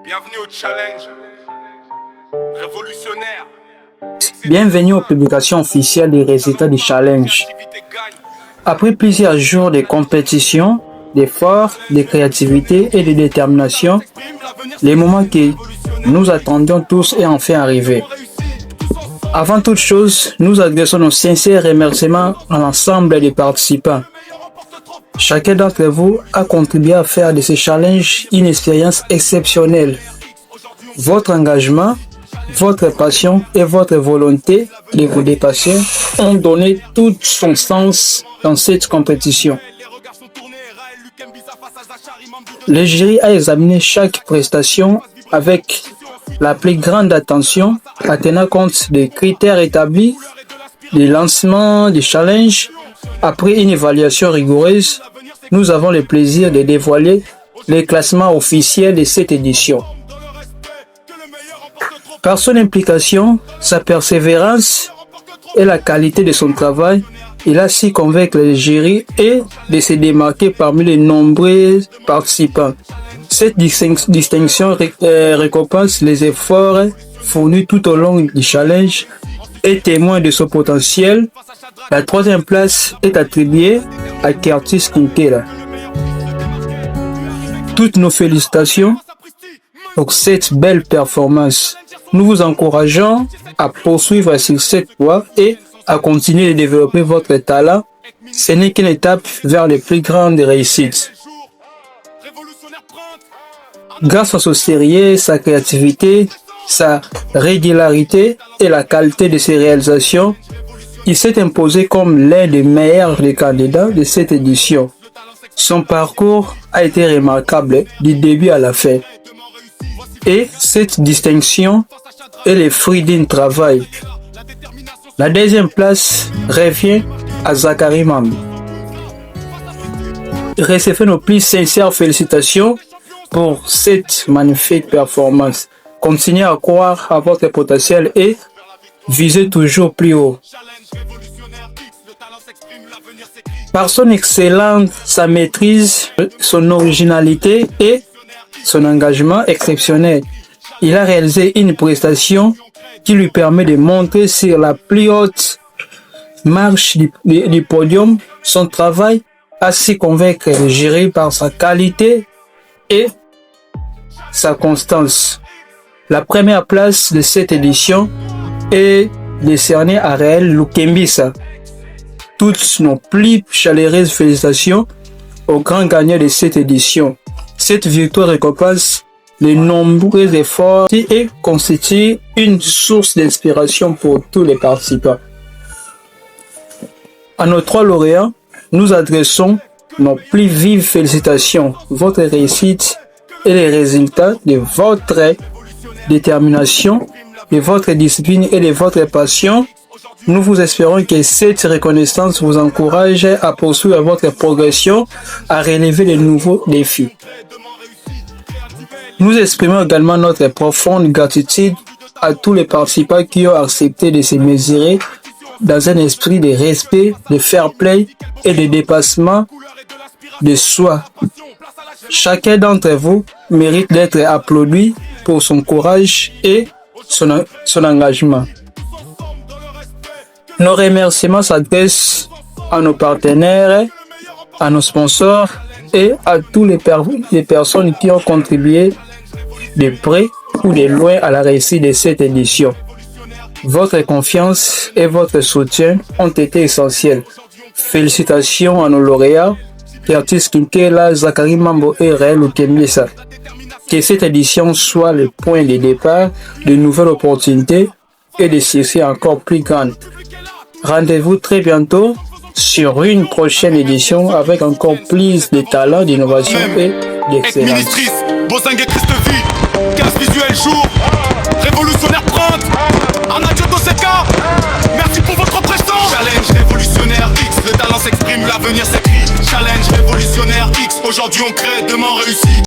Bienvenue au challenge révolutionnaire. Bienvenue aux publications officielles des résultats du challenge. Après plusieurs jours de compétition, d'efforts, de créativité et de détermination, le moment que nous attendions tous est enfin arrivé. Avant toute chose, nous adressons nos sincères remerciements à l'ensemble des participants. Chacun d'entre vous a contribué à faire de ce challenge une expérience exceptionnelle. Votre engagement, votre passion et votre volonté de vous dépasser ont donné tout son sens dans cette compétition. Le jury a examiné chaque prestation avec la plus grande attention, en tenant compte des critères établis, du lancement du challenge. Après une évaluation rigoureuse, nous avons le plaisir de dévoiler le classement officiel de cette édition. Par son implication, sa persévérance et la qualité de son travail, il a su convaincre le jury et de se démarquer parmi les nombreux participants. Cette distinction récompense les efforts fournis tout au long du challenge et témoin de son potentiel. La troisième place est attribuée à Curtis Kinkela. Toutes nos félicitations pour cette belle performance. Nous vous encourageons à poursuivre sur cette voie et à continuer de développer votre talent. Ce n'est qu'une étape vers les plus grandes réussites. Grâce à son sérieux, sa créativité, sa régularité et la qualité de ses réalisations, il s'est imposé comme l'un des meilleurs des candidats de cette édition. Son parcours a été remarquable du début à la fin. Et cette distinction est le fruit d'un travail. La deuxième place revient à Zachary Mambi. Recevez nos plus sincères félicitations pour cette magnifique performance. Continuez à croire à votre potentiel et visez toujours plus haut. Par son excellence, sa maîtrise, son originalité et son engagement exceptionnel, il a réalisé une prestation qui lui permet de montrer sur la plus haute marche du podium son travail à se convaincre le jury par sa qualité et sa constance. La première place de cette édition est décernée à Raël Lukembisa. Toutes nos plus chaleureuses félicitations aux grands gagnants de cette édition. Cette victoire récompense les nombreux efforts et constitue une source d'inspiration pour tous les participants. À nos trois lauréats, nous adressons nos plus vives félicitations. Votre réussite et les résultats de votre détermination, de votre discipline et de votre passion. Nous vous espérons que cette reconnaissance vous encourage à poursuivre votre progression, à relever de nouveaux défis. Nous exprimons également notre profonde gratitude à tous les participants qui ont accepté de se mesurer dans un esprit de respect, de fair play et de dépassement de soi. Chacun d'entre vous mérite d'être applaudi pour son courage et son engagement. Nos remerciements s'adressent à nos partenaires, à nos sponsors et à toutes les personnes qui ont contribué de près ou de loin à la réussite de cette édition. Votre confiance et votre soutien ont été essentiels. Félicitations à nos lauréats, Curtis Kinkela, Zachary Mambi et Raël Lukembisa. Que cette édition soit le point de départ de nouvelles opportunités et de succès encore plus grandes. Rendez-vous très bientôt sur une prochaine édition avec encore plus de talent, d'innovation et d'excellence. Bozingue et Christ vie, 15 visuels jour, révolutionnaire 30, Arnadio Toseka, merci pour votre présence. Challenge révolutionnaire X, le talent s'exprime, l'avenir s'écrit. Challenge révolutionnaire X, aujourd'hui on crée, demain on réussit.